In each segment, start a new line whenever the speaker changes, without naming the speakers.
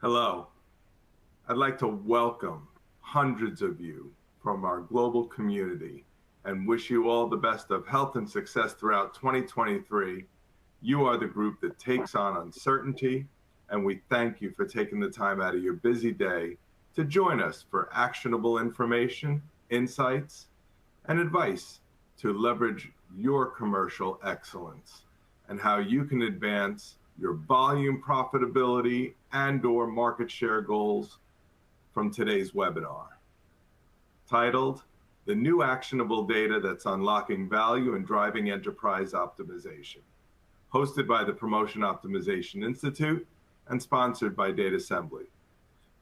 Hello. I'd like to welcome hundreds of you from our global community and wish you all the best of health and success throughout 2023. You are the group that takes on uncertainty, and we thank you for taking the time out of your busy day to join us for actionable information, insights, and advice to leverage your commercial excellence and how you can advance your volume profitability and/or market share goals from today's webinar, titled The New Actionable Data That's Unlocking Value and Driving Enterprise Optimization, hosted by the Promotion Optimization Institute and sponsored by Data Assembly.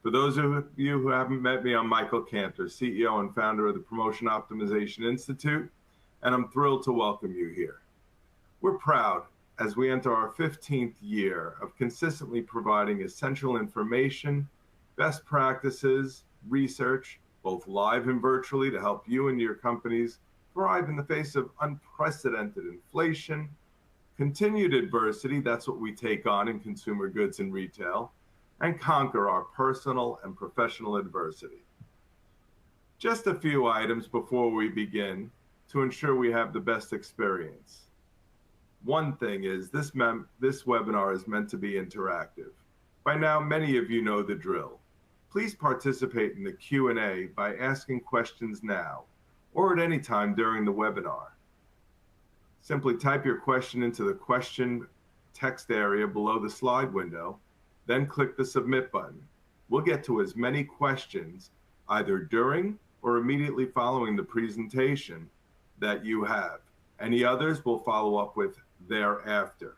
For those of you who haven't met me, I'm Michael Cantor, CEO and founder of the Promotion Optimization Institute, and I'm thrilled to welcome you here. We're proud as we enter our 15th year of consistently providing essential information, best practices, research, both live and virtually, to help you and your companies thrive in the face of unprecedented inflation, continued adversity, that's what we take on in consumer goods and retail, and conquer our personal and professional adversity. Just a few items before we begin to ensure we have the best experience. One thing is this webinar is meant to be interactive. By now, many of you know the drill. Please participate in the Q&A by asking questions now or at any time during the webinar. Simply type your question into the question text area below the slide window, then click the submit button. We'll get to as many questions either during or immediately following the presentation that you have. Any others we'll follow up with thereafter.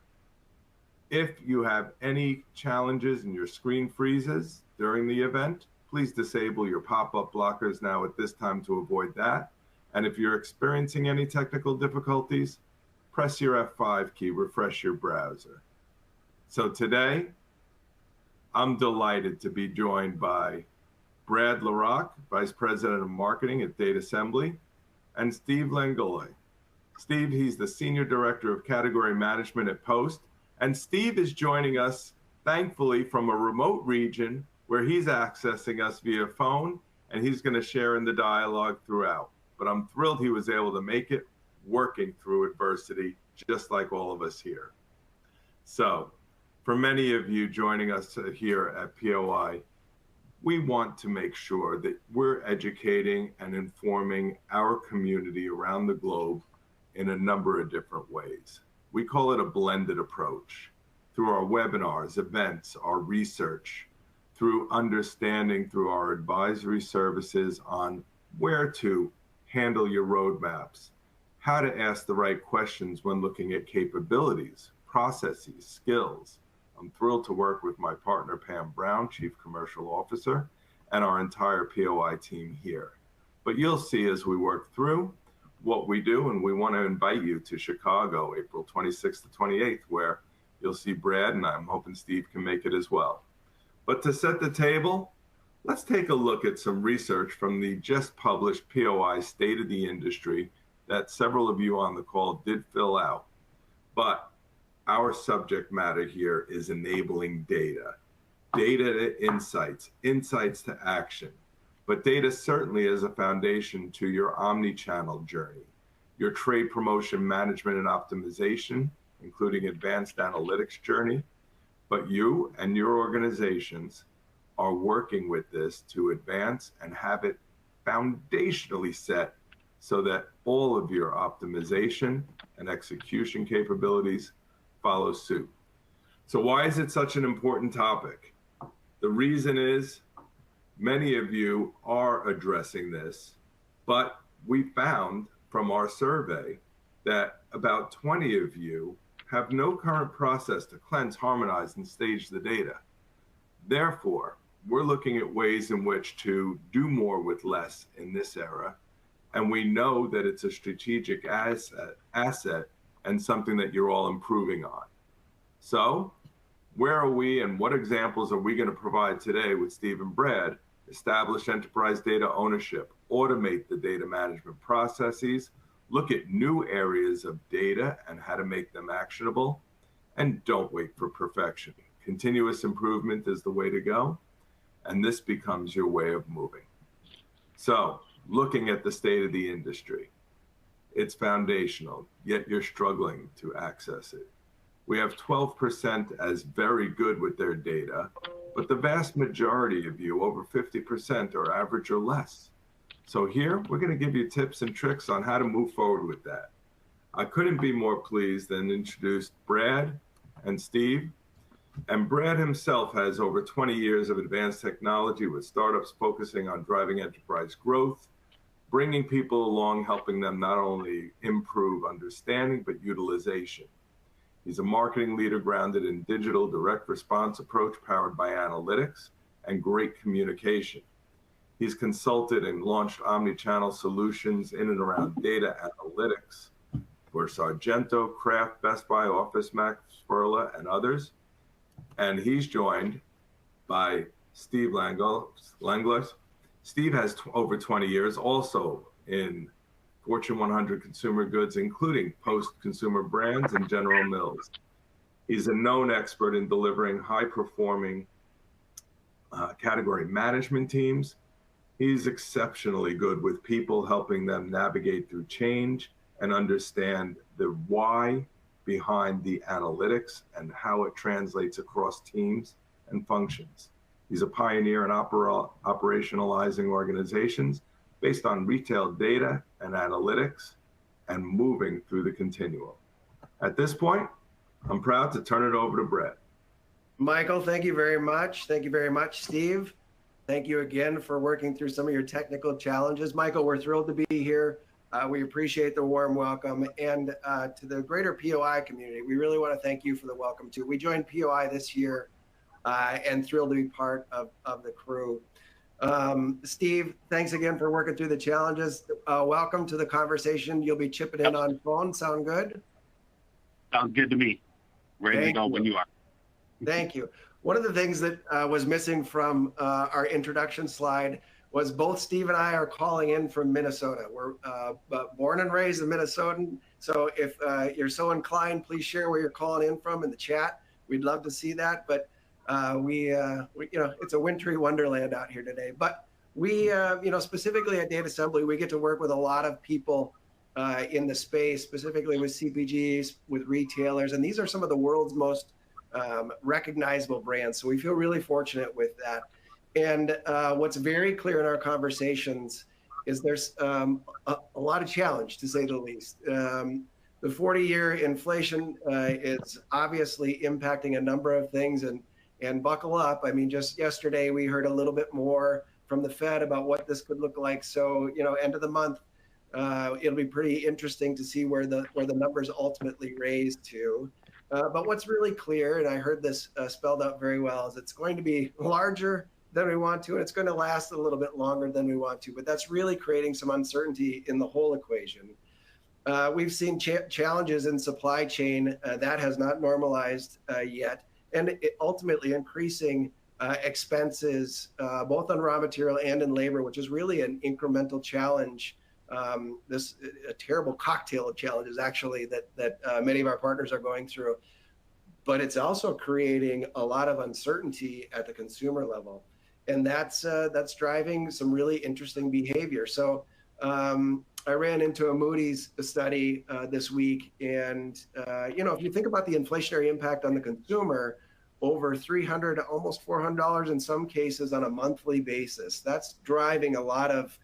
If you have any challenges and your screen freezes during the event, please disable your pop-up blockers now at this time to avoid that. And if you're experiencing any technical difficulties, press your F5 key, refresh your browser. So today, I'm delighted to be joined by Brad LaRocque, Vice President of Marketing at Data Assembly, and Steve Langole. Steve, he's the Senior Director of Category Management at Post. And Steve is joining us, thankfully, from a remote region where he's accessing us via phone, and he's going to share in the dialogue throughout. But I'm thrilled he was able to make it, working through adversity, just like all of us here. So, for many of you joining us here at POI, we want to make sure that we're educating and informing our community around the globe in a number of different ways. We call it a blended approach through our webinars, events, our research, through understanding through our advisory services on where to handle your roadmaps, how to ask the right questions when looking at capabilities, processes, skills. I'm thrilled to work with my partner, Pam Brown, Chief Commercial Officer, and our entire POI team here. But you'll see as we work through what we do, and we want to invite you to Chicago, April 26th to 28th, where you'll see Brad, and I'm hoping Steve can make it as well. But to set the table, let's take a look at some research from the just published POI State of the Industry that several of you on the call did fill out. But our subject matter here is enabling data, data to insights, insights to action. But data certainly is a foundation to your omni-channel journey, your trade promotion management and optimization, including advanced analytics journey. But you and your organizations are working with this to advance and have it foundationally set so that all of your optimization and execution capabilities follow suit. So why is it such an important topic? The reason is many of you are addressing this, but we found from our survey that about 20 of you have no current process to cleanse, harmonize, and stage the data. Therefore, we're looking at ways in which to do more with less in this era, and we know that it's a strategic asset and something that you're all improving on. So, where are we and what examples are we going to provide today with Steve and Brad? Establish enterprise data ownership, automate the data management processes, look at new areas of data and how to make them actionable, and don't wait for perfection. Continuous improvement is the way to go, and this becomes your way of moving. So, looking at the state of the industry, it's foundational, yet you're struggling to access it. We have 12% as very good with their data, but the vast majority of you, over 50%, are average or less. So here, we're going to give you tips and tricks on how to move forward with that. I couldn't be more pleased than introduce Brad and Steve. And Brad himself has over 20 years of advanced technology with startups focusing on driving enterprise growth, bringing people along, helping them not only improve understanding, but utilization. He's a marketing leader grounded in digital direct response approach powered by analytics and great communication. He's consulted and launched omni-channel solutions in and around data analytics for Sargento, Kraft, Best Buy, OfficeMax, Furla, and others. And he's joined by Steve Langlos. Steve has over 20 years also in Fortune 100 consumer goods, including post-consumer brands and General Mills. He's a known expert in delivering high-performing category management teams. He's exceptionally good with people, helping them navigate through change and understand the why behind the analytics and how it translates across teams and functions. He's a pioneer in operationalizing organizations based on retail data and analytics and moving through the continuum. At this point, I'm proud to turn it over to Brett.
Michael, thank you very much. Thank you very much, Steve. Thank you again for working through some of your technical challenges. Michael, we're thrilled to be here. We appreciate the warm welcome. And to the greater POI community, we really want to thank you for the welcome too. We joined POI this year and thrilled to be part of the crew. Steve, thanks again for working through the challenges. Welcome to the conversation. You'll be chipping in on phone. Sound good?
Sounds good to me. Ready to go when you are.
Thank you. One of the things that was missing from our introduction slide was both Steve and I are calling in from Minnesota. We're born and raised in Minnesotan. So if you're so inclined, please share where you're calling in from in the chat. We'd love to see that. But we it's a wintry wonderland out here today. But we, specifically at Data Assembly, we get to work with a lot of people in the space, specifically with CPGs, with retailers. And these are some of the world's most recognizable brands. So we feel really fortunate with that. And what's very clear in our conversations is there's a lot of challenge, to say the least. The 40-year inflation is obviously impacting a number of things, and buckle up. I mean, just yesterday we heard a little bit more from the Fed about what this could look like. So, end of the month, it'll be pretty interesting to see where the numbers ultimately raise to. But what's really clear, and I heard this spelled out very well, is it's going to be larger than we want to, and it's going to last a little bit longer than we want to. But that's really creating some uncertainty in the whole equation. We've seen challenges in supply chain that has not normalized yet, and ultimately increasing expenses both on raw material and in labor, which is really an incremental challenge. A terrible cocktail of challenges, actually, that many of our partners are going through. But it's also creating a lot of uncertainty at the consumer level, and that's driving some really interesting behavior. So I ran into a Moody's study this week, and if you think about the inflationary impact on the consumer, over $300, almost $400 in some cases on a monthly basis, that's driving a lot of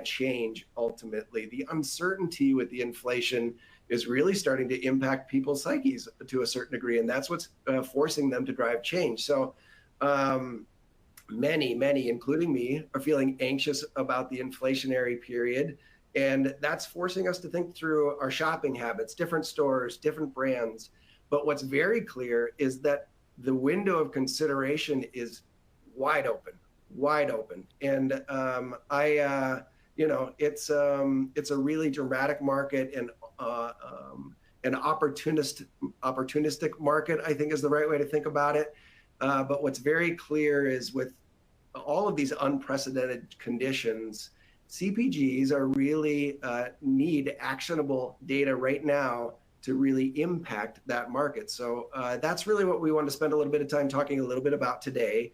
change. Ultimately, the uncertainty with the inflation is really starting to impact people's psyches to a certain degree, and that's what's forcing them to drive change. So many, including me, are feeling anxious about the inflationary period, and that's forcing us to think through our shopping habits, different stores, different brands. But what's very clear is that the window of consideration is wide open. And it's a really dramatic market, and an opportunistic market, I think, is the right way to think about it. But what's very clear is with all of these unprecedented conditions, CPGs are really need actionable data right now to really impact that market. So that's really what we want to spend a little bit of time talking a little bit about today.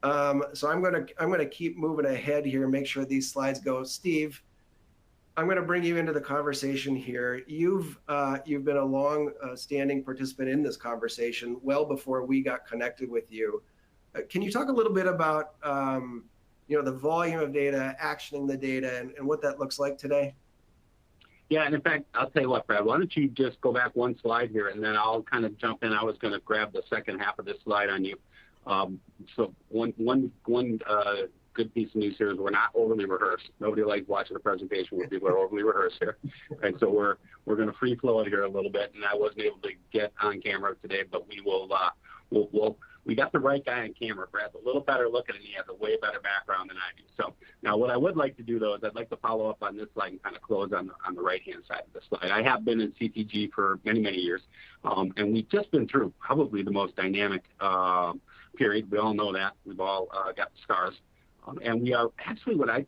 So I'm gonna keep moving ahead here and make sure these slides go. Steve, I'm going to bring you into the conversation here. You've been a long-standing participant in this conversation, well before we got connected with you. Can you talk a little bit about the volume of data, actioning the data, and what that looks like today?
Yeah, and in fact, I'll tell you what, Brad. Why don't you just go back one slide here, and then I'll kind of jump in. I was going to grab the second half of this slide on you. So one good piece of news here is we're not overly rehearsed. Nobody likes watching a presentation where people are overly rehearsed here. Right? So we're going to free flow it here a little bit, and I wasn't able to get on camera today, but we will. We got the right guy on camera. Brad's a little better looking, and he has a way better background than I do. So now what I would like to do, though, is I'd like to follow up on this slide and kind of close on the right-hand side of the slide. I have been in CPG for many, many years, and we've just been through probably the most dynamic period. We all know that. We've all got the scars. And we are actually what I'd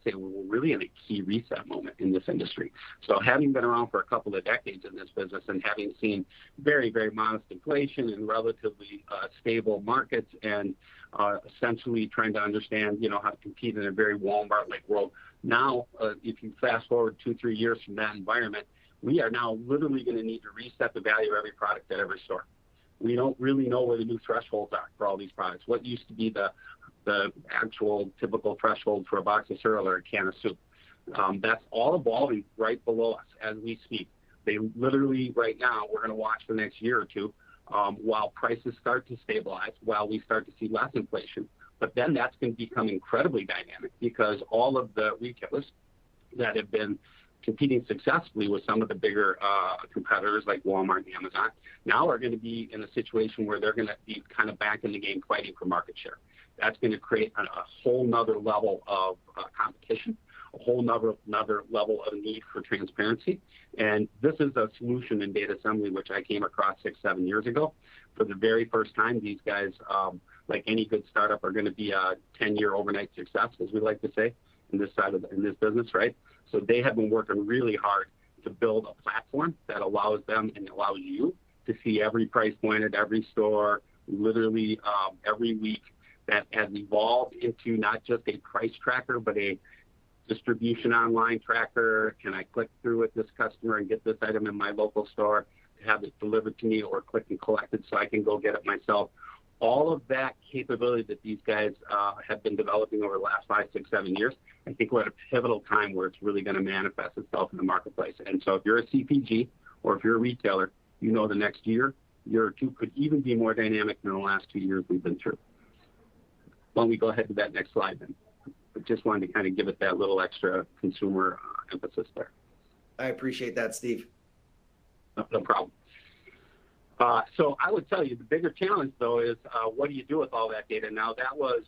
say we're really in a key reset moment in this industry. So having been around for a couple of decades in this business and having seen very, very modest inflation and relatively stable markets and essentially trying to understand, how to compete in a very Walmart-like world. Now, if you fast forward 2-3 years from that environment, we are now literally going to need to reset the value of every product at every store. We don't really know where the new thresholds are for all these products. What used to be the actual typical threshold for a box of cereal or a can of soup. That's all evolving right below us as we speak. They literally, right now, we're going to watch for the next year or two while prices start to stabilize, while we start to see less inflation. But then that's going to become incredibly dynamic because all of the retailers that have been competing successfully with some of the bigger competitors like Walmart and Amazon now are going to be in a situation where they're going to be kind of back in the game fighting for market share. That's going to create a whole nother level of competition, a whole nother level of need for transparency. And this is a solution in data assembly, which I came across 6-7 years ago. For the very first time, these guys, like any good startup, are going to be a 10-year overnight success, as we like to say, in this business, right? So they have been working really hard to build a platform that allows them and allows you to see every price point at every store, literally every week, that has evolved into not just a price tracker, but a distribution online tracker. Can I click through with this customer and get this item in my local store to have it delivered to me, or click and collect it so I can go get it myself? All of that capability that these guys have been developing over the last 5, 6, 7 years, I think we're at a pivotal time where it's really going to manifest itself in the marketplace. And so if you're a CPG or if you're a retailer, the next year or two could even be more dynamic than the last 2 years we've been through. Why don't we go ahead to that next slide then? I just wanted to kind of give it that little extra consumer emphasis there.
I appreciate that, Steve.
No problem. So I would tell you the bigger challenge, though, is what do you do with all that data? Now, that was,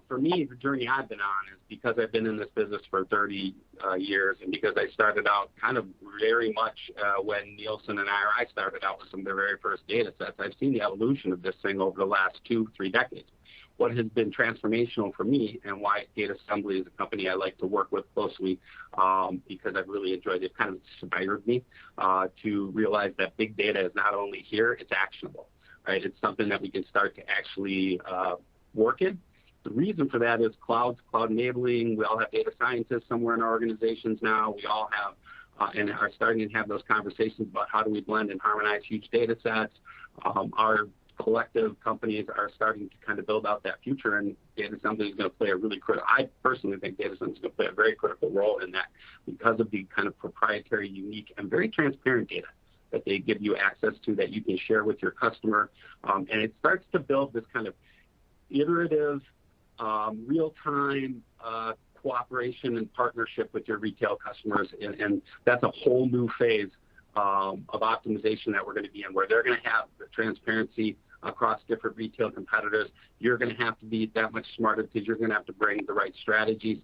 for me, the journey I've been on is because I've been in this business for 30 years, and because I started out kind of very much when Nielsen and I started out with some of the very first data sets. I've seen the evolution of this thing over the last 2-3 decades. What has been transformational for me, and why Data Assembly is a company I like to work with closely, because I've really enjoyed it, kind of inspired me to realize that big data is not only here, it's actionable, right? It's something that we can start to actually work in. The reason for that is cloud enabling. We all have data scientists somewhere in our organizations now. We all have and are starting to have those conversations about how do we blend and harmonize huge data sets. Our collective companies are starting to kind of build out that future, and data assembly is going to play a really critical. I personally think data assembly is going to play a very critical role in that because of the kind of proprietary, unique, and very transparent data that they give you access to that you can share with your customer, and it starts to build this kind of iterative, real-time cooperation and partnership with your retail customers, and that's a whole new phase of optimization that we're going to be in, where they're going to have the transparency across different retail competitors. You're going to have to be that much smarter because you're going to have to bring the right strategies.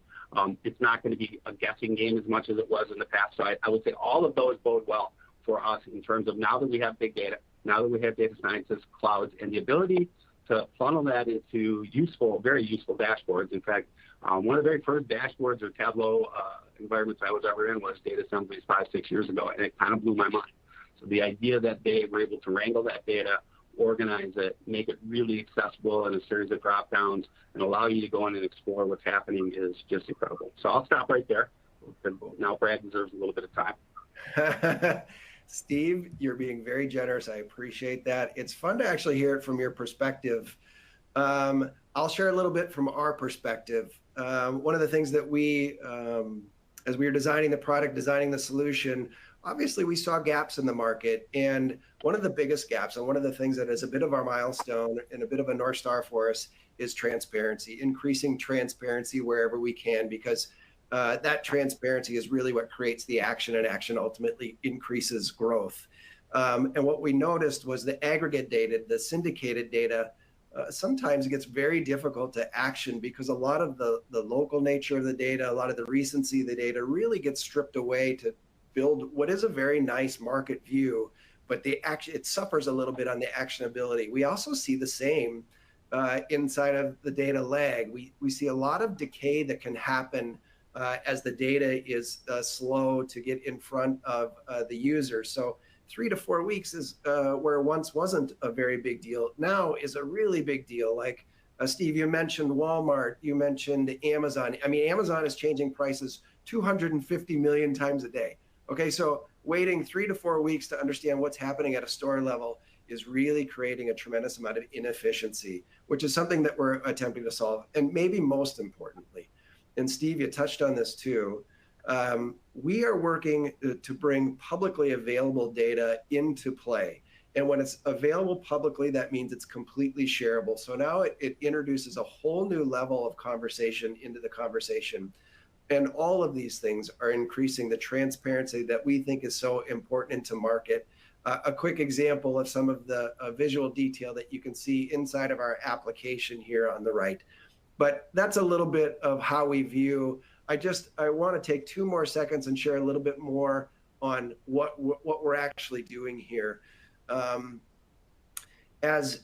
It's not going to be a guessing game as much as it was in the past. So I would say all of those bode well for us in terms of now that we have big data, now that we have data scientists, clouds, and the ability to funnel that into very useful dashboards. In fact, one of the very first dashboards or Tableau environments I was ever in was Data Assemblies 5-6 years ago, and it kind of blew my mind. So the idea that they were able to wrangle that data, organize it, make it really accessible in a series of drop downs, and allow you to go in and explore what's happening is just incredible. So I'll stop right there. Now Brad deserves a little bit of time.
Steve, you're being very generous. I appreciate that. It's fun to actually hear it from your perspective. I'll share a little bit from our perspective. One of the things that we, as we were designing the product, designing the solution, obviously we saw gaps in the market. And one of the biggest gaps, and one of the things that is a bit of our milestone and a bit of a North Star for us, is transparency, increasing transparency wherever we can, because that transparency is really what creates the action, and action ultimately increases growth. And what we noticed was the aggregate data, the syndicated data, sometimes it gets very difficult to action because a lot of the local nature of the data, a lot of the recency of the data really gets stripped away to build what is a very nice market view, but it suffers a little bit on the actionability. We also see the same inside of the data lag. We see a lot of decay that can happen as the data is slow to get in front of the user. So 3 to 4 weeks is where once wasn't a very big deal, now is a really big deal. Like Steve, you mentioned Walmart, you mentioned Amazon. I mean, Amazon is changing prices 250 million times a day. Okay, so waiting 3 to 4 weeks to understand what's happening at a store level is really creating a tremendous amount of inefficiency, which is something that we're attempting to solve. And maybe most importantly, and Steve, you touched on this too, we are working to bring publicly available data into play. And when it's available publicly, that means it's completely shareable. So now it introduces a whole new level of conversation into the conversation. And all of these things are increasing the transparency that we think is so important into market. A quick example of some of the visual detail that you can see inside of our application here on the right. But that's a little bit of how we view. I want to take 2 more seconds and share a little bit more on what we're actually doing here. As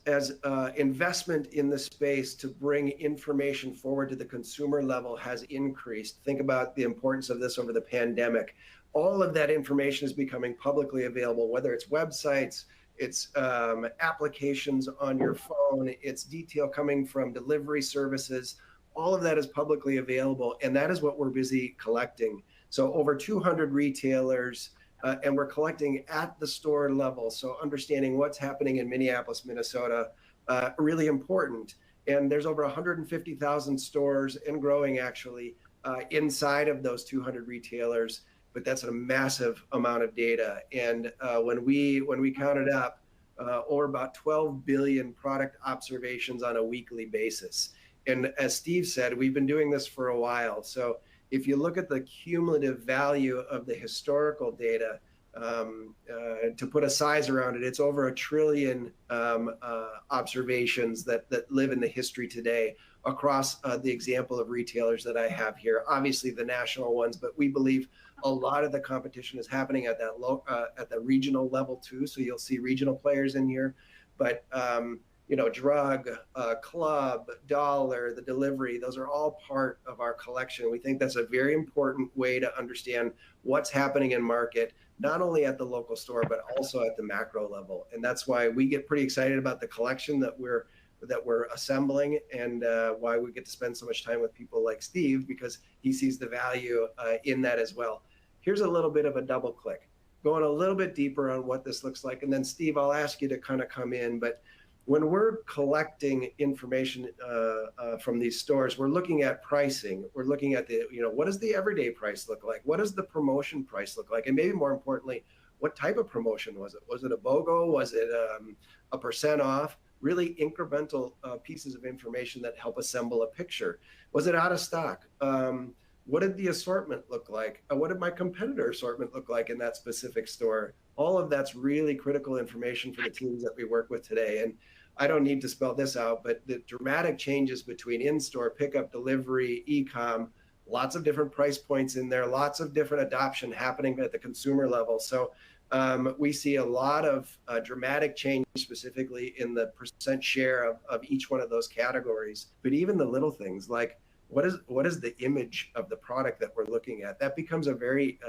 investment in the space to bring information forward to the consumer level has increased. Think about the importance of this over the pandemic. All of that information is becoming publicly available, whether it's websites, it's applications on your phone, it's detail coming from delivery services. All of that is publicly available, and that is what we're busy collecting. So over 200 retailers, and we're collecting at the store level. So understanding what's happening in Minneapolis, Minnesota, really important. And there's over 150,000 stores and growing actually inside of those 200 retailers, but that's a massive amount of data. And when we count it up, over about 12 billion product observations on a weekly basis. And as Steve said, we've been doing this for a while. So if you look at the cumulative value of the historical data, to put a size around it, it's over 1 trillion observations that live in the history today across the example of retailers that I have here. Obviously the national ones, but we believe a lot of the competition is happening at that at the regional level too. So you'll see regional players in here, but drug, club, dollar, the delivery, those are all part of our collection. We think that's a very important way to understand what's happening in market, not only at the local store, but also at the macro level. And that's why we get pretty excited about the collection that we're assembling, and why we get to spend so much time with people like Steve, because he sees the value in that as well. Here's a little bit of a double click, going a little bit deeper on what this looks like. And then Steve, I'll ask you to kind of come in, but when we're collecting information from these stores, we're looking at pricing. We're looking at what does the everyday price look like? What does the promotion price look like? And maybe more importantly, what type of promotion was it? Was it a BOGO? Was it a % off? Really incremental pieces of information that help assemble a picture. Was it out of stock? What did the assortment look like? What did my competitor assortment look like in that specific store? All of that's really critical information for the teams that we work with today. And I don't need to spell this out, but the dramatic changes between in-store, pickup, delivery, e-com, lots of different price points in there, lots of different adoption happening at the consumer level. So we see a lot of dramatic change specifically in the % share of each one of those categories. But even the little things like what is the image of the product that we're looking at? That becomes a very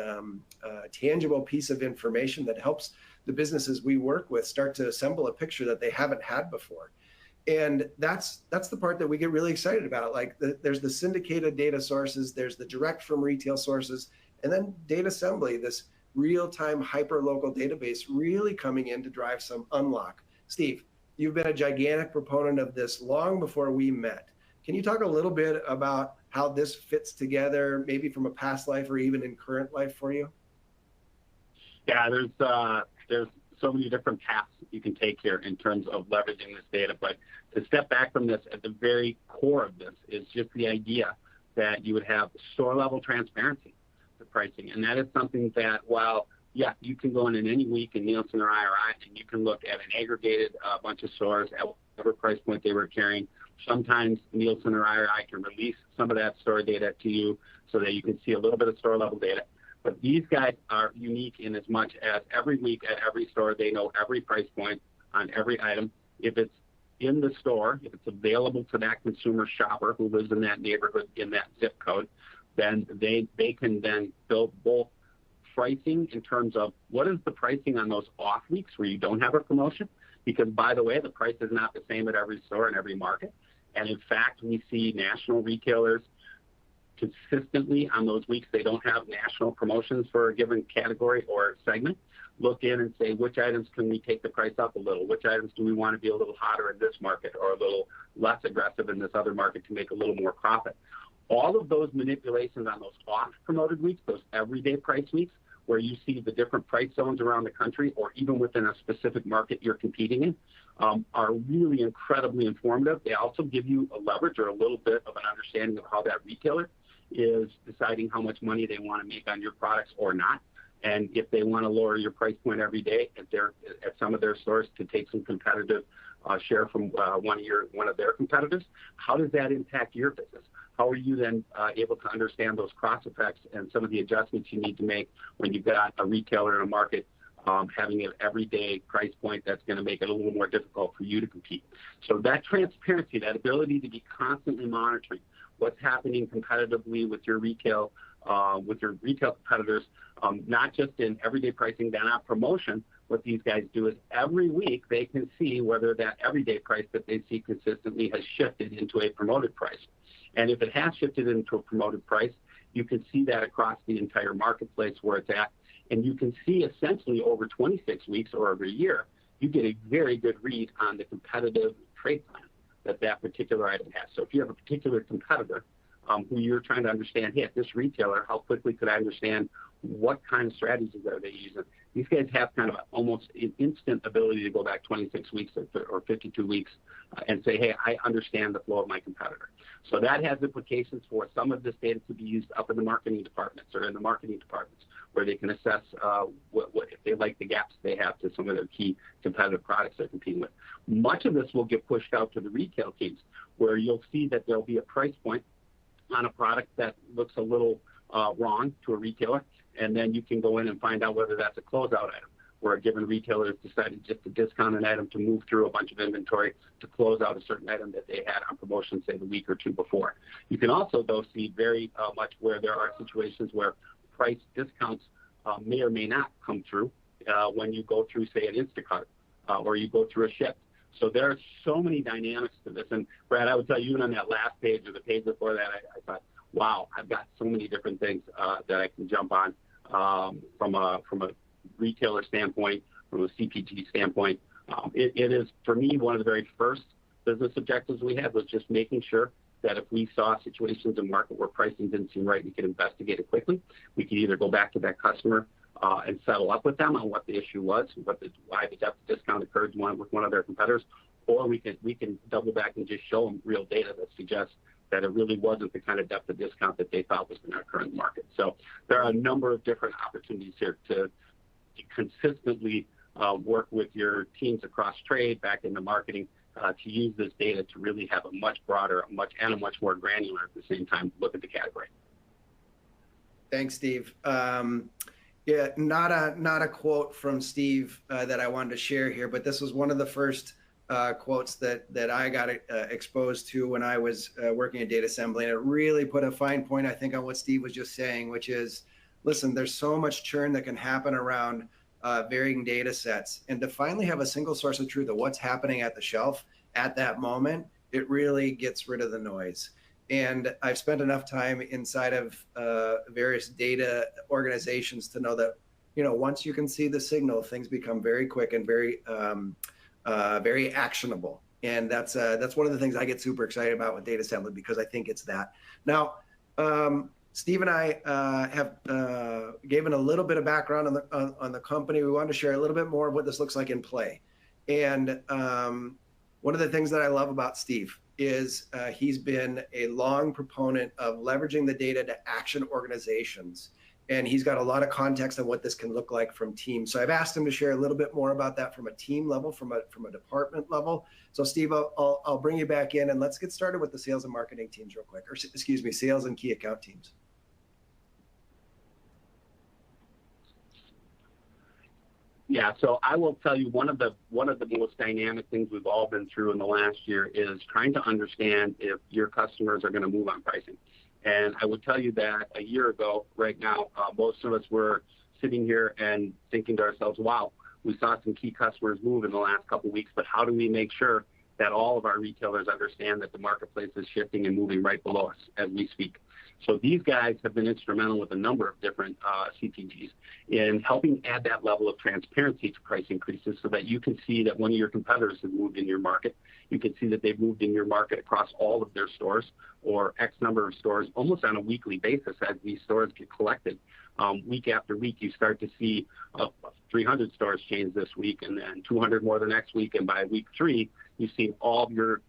tangible piece of information that helps the businesses we work with start to assemble a picture that they haven't had before. And that's the part that we get really excited about. Like there's the syndicated data sources, there's the direct from retail sources, and then data assembly, this real-time hyper-local database really coming in to drive some unlock. Steve, you've been a gigantic proponent of this long before we met. Can you talk a little bit about how this fits together, maybe from a past life or even in current life for you?
Yeah, there's so many different paths you can take here in terms of leveraging this data. But to step back from this, at the very core of this is just the idea that you would have store level transparency to pricing. And that is something that, while, yeah, you can go in any week in Nielsen or IRI and you can look at an aggregated bunch of stores at whatever price point they were carrying. Sometimes Nielsen or IRI can release some of that store data to you so that you can see a little bit of store level data. But these guys are unique in as much as every week at every store, they know every price point on every item. If it's in the store, if it's available to that consumer shopper who lives in that neighborhood, in that zip code, then they can then build both pricing in terms of what is the pricing on those off weeks where you don't have a promotion. Because, by the way, the price is not the same at every store and every market. And in fact, we see national retailers consistently on those weeks they don't have national promotions for a given category or segment, look in and say, which items can we take the price up a little? Which items do we want to be a little hotter in this market or a little less aggressive in this other market to make a little more profit? All of those manipulations on those off-promoted weeks, those everyday price weeks, where you see the different price zones around the country or even within a specific market you're competing in, are really incredibly informative. They also give you a leverage or a little bit of an understanding of how that retailer is deciding how much money they want to make on your products or not. And if they want to lower your price point every day at some of their stores to take some competitive share from one of their competitors, how does that impact your business? How are you then able to understand those cross effects and some of the adjustments you need to make when you've got a retailer in a market having an everyday price point that's going to make it a little more difficult for you to compete? So that transparency, that ability to be constantly monitoring what's happening competitively with your retail competitors, not just in everyday pricing, they're not promotion. What these guys do is every week they can see whether that everyday price that they see consistently has shifted into a promoted price. And if it has shifted into a promoted price, you can see that across the entire marketplace where it's at. And you can see essentially over 26 weeks or over a year, you get a very good read on the competitive trade plan that particular item has. So if you have a particular competitor who you're trying to understand, hey, at this retailer, how quickly could I understand what kind of strategies are they using? These guys have kind of almost an instant ability to go back 26 weeks or 52 weeks and say, hey, I understand the flow of my competitor. So that has implications for some of this data to be used up in the marketing departments or in the marketing departments where they can assess what if they like the gaps they have to some of their key competitive products they're competing with. Much of this will get pushed out to the retail teams where you'll see that there'll be a price point on a product that looks a little wrong to a retailer, and then you can go in and find out whether that's a closeout item, where a given retailer has decided just to discount an item to move through a bunch of inventory to close out a certain item that they had on promotion, say, the week or two before. You can also, though, see very much where there are situations where price discounts may or may not come through when you go through, say, an Instacart or you go through a Shipt. So there are so many dynamics to this. And, Brad, I would tell you, even on that last page or the page before that, I thought, wow, I've got so many different things that I can jump on from a retailer standpoint, from a CPG standpoint. It is, for me, one of the very first business objectives we had was just making sure that if we saw situations in market where pricing didn't seem right, we could investigate it quickly. We could either go back to that customer and settle up with them on what the issue was, why the depth of discount occurred with one of their competitors, or we can double back and just show them real data that suggests that it really wasn't the kind of depth of discount that they thought was going to occur in the market. So there are a number of different opportunities here to consistently work with your teams across trade, back into marketing, to use this data to really have a much broader, a much more granular at the same time look at the category.
Thanks, Steve. Yeah, not a quote from Steve that I wanted to share here, but this was one of the first quotes that I got exposed to when I was working in data assembly. And it really put a fine point, I think, on what Steve was just saying, which is, listen, there's so much churn that can happen around varying data sets. And to finally have a single source of truth of what's happening at the shelf at that moment, it really gets rid of the noise. And I've spent enough time inside of various data organizations to know that, once you can see the signal, things become very quick and very actionable. And that's one of the things I get super excited about with data assembly, because I think it's that. Now, Steve and I have given a little bit of background on the company. We wanted to share a little bit more of what this looks like in play. And one of the things that I love about Steve is he's been a long proponent of leveraging the data to action organizations. And he's got a lot of context on what this can look like from teams. So I've asked him to share a little bit more about that from a team level, from a department level. So Steve, I'll bring you back in, and let's get started with the sales and marketing teams real quick, or excuse me, sales and key account teams.
Yeah, so I will tell you one of the most dynamic things we've all been through in the last year is trying to understand if your customers are going to move on pricing. And I would tell you that a year ago, right now, most of us were sitting here and thinking to ourselves, wow, we saw some key customers move in the last couple of weeks, but how do we make sure that all of our retailers understand that the marketplace is shifting and moving right below us as we speak? So these guys have been instrumental with a number of different CPGs in helping add that level of transparency to price increases so that you can see that one of your competitors has moved in your market. You can see that they've moved in your market across all of their stores or X number of stores almost on a weekly basis as these stores get collected. Week after week, you start to see 300 stores change this week and then 200 more the next week. And by week 3, you see all of your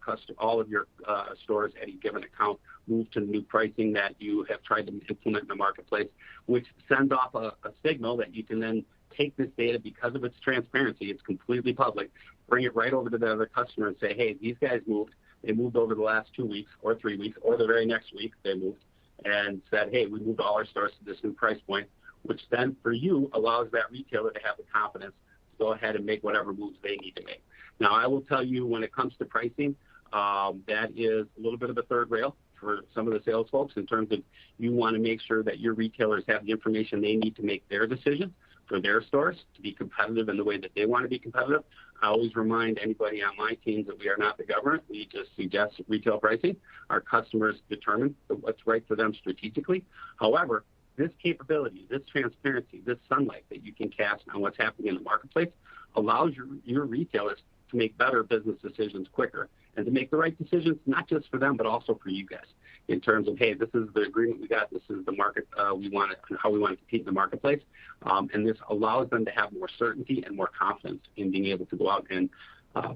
stores at a given account move to new pricing that you have tried to implement in the marketplace, which sends off a signal that you can then take this data because of its transparency. It's completely public. Bring it right over to the other customer and say, hey, these guys moved. They moved over the last 2 weeks or 3 weeks or the very next week they moved and said, hey, we moved all our stores to this new price point, which then for you allows that retailer to have the confidence to go ahead and make whatever moves they need to make. Now, I will tell you when it comes to pricing, that is a little bit of a third rail for some of the sales folks in terms of you want to make sure that your retailers have the information they need to make their decision for their stores to be competitive in the way that they want to be competitive. I always remind anybody on my teams that we are not the government. We just suggest retail pricing. Our customers determine what's right for them strategically. However, this capability, this transparency, this sunlight that you can cast on what's happening in the marketplace allows your retailers to make better business decisions quicker and to make the right decisions, not just for them, but also for you guys in terms of, hey, this is the agreement we got, this is the market we want and how we want to compete in the marketplace. And this allows them to have more certainty and more confidence in being able to go out and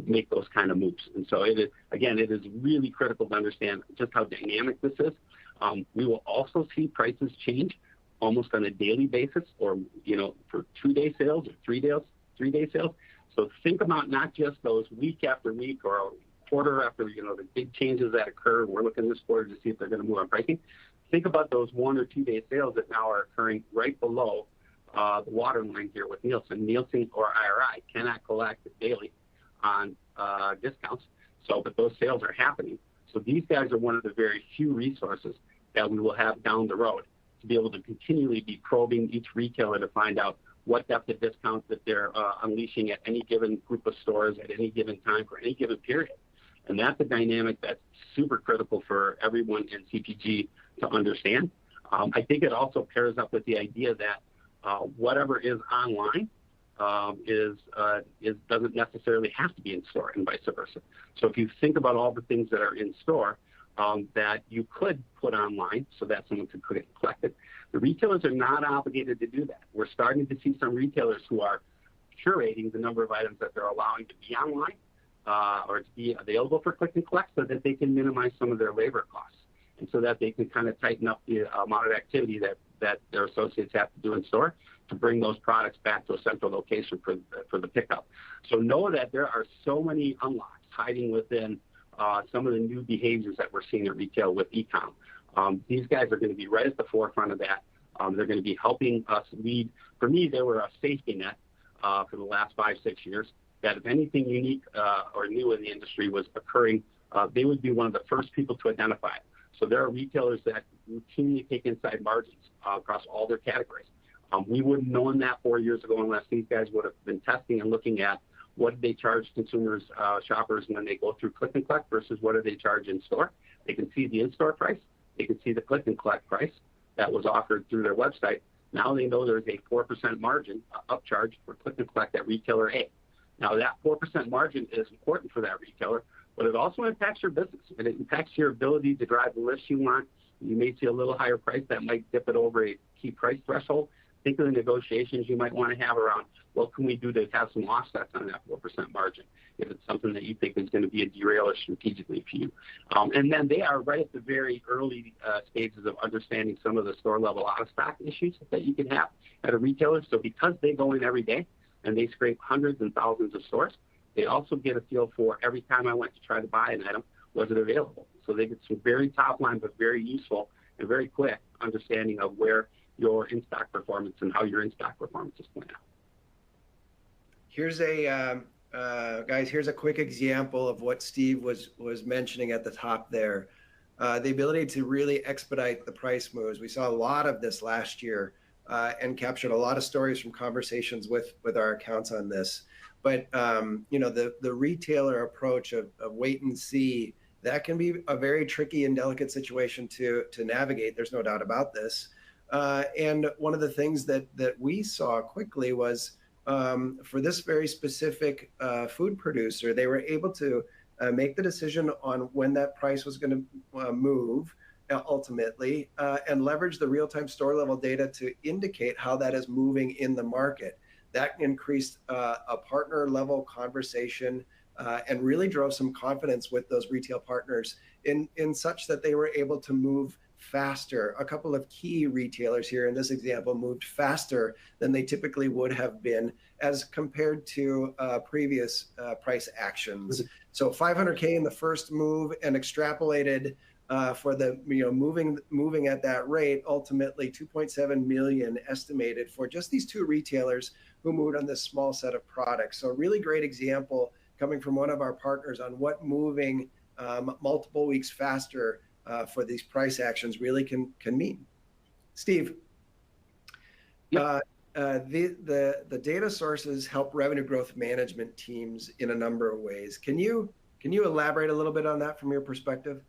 make those kind of moves. And so it is really critical to understand just how dynamic this is. We will also see prices change almost on a daily basis or, for 2-day sales or 3-day sales. So think about not just those week after week or quarter after, the big changes that occur. We're looking this quarter to see if they're going to move on pricing. Think about those 1 or 2-day sales that now are occurring right below the waterline here with Nielsen. Nielsen or IRI cannot collect daily on discounts, but those sales are happening. So these guys are one of the very few resources that we will have down the road to be able to continually be probing each retailer to find out what depth of discounts that they're unleashing at any given group of stores at any given time for any given period. And that's a dynamic that's super critical for everyone in CPG to understand. I think it also pairs up with the idea that whatever is online doesn't necessarily have to be in store and vice versa. So if you think about all the things that are in store that you could put online so that someone could collect it, the retailers are not obligated to do that. We're starting to see some retailers who are curating the number of items that they're allowing to be online or to be available for click and collect so that they can minimize some of their labor costs and so that they can kind of tighten up the amount of activity that their associates have to do in store to bring those products back to a central location for the pickup. So know that there are so many unlocks hiding within some of the new behaviors that we're seeing at retail with e-com. These guys are going to be right at the forefront of that. They're going to be helping us lead. For me, they were a safety net for the last 5-6 years. that if anything unique or new in the industry was occurring, they would be one of the first people to identify it. So there are retailers that routinely take inside margins across all their categories. We wouldn't have known that 4 years ago unless these guys would have been testing and looking at what they charge consumers, shoppers, when they go through click and collect versus what do they charge in store. They can see the in-store price. They can see the click and collect price that was offered through their website. Now they know there's a 4% margin upcharge for click and collect at retailer A. Now that 4% margin is important for that retailer, but it also impacts your business, and it impacts your ability to drive the list you want. You may see a little higher price that might dip it over a key price threshold. Think of the negotiations you might want to have around what can we do to have some offsets on that 4% margin if it's something that you think is going to be a derailer strategically for you. And then they are right at the very early stages of understanding some of the store-level out-of-stock issues that you can have at a retailer. So because they go in every day and they scrape hundreds and thousands of stores, they also get a feel for every time I went to try to buy an item, was it available? So they get some very top line but very useful and very quick understanding of where your in-stock performance and how your in-stock performance is playing out.
Here's a guys. Here's a quick example of what Steve was mentioning at the top there. The ability to really expedite the price moves. We saw a lot of this last year and captured a lot of stories from conversations with our accounts on this. But the retailer approach of wait and see, that can be a very tricky and delicate situation to navigate. There's no doubt about this. And one of the things that we saw quickly was for this very specific food producer, they were able to make the decision on when that price was going to move ultimately and leverage the real-time store level data to indicate how that is moving in the market. That increased a partner level conversation and really drove some confidence with those retail partners in such that they were able to move faster. A couple of key retailers here in this example moved faster than they typically would have been as compared to previous price actions. So 500K in the first move and extrapolated for the moving at that rate, ultimately 2.7 million estimated for just these two retailers who moved on this small set of products. So a really great example coming from one of our partners on what moving multiple weeks faster for these price actions really can mean. Steve, the data sources help revenue growth management teams in a number of ways. Can you elaborate a little bit on that from your perspective?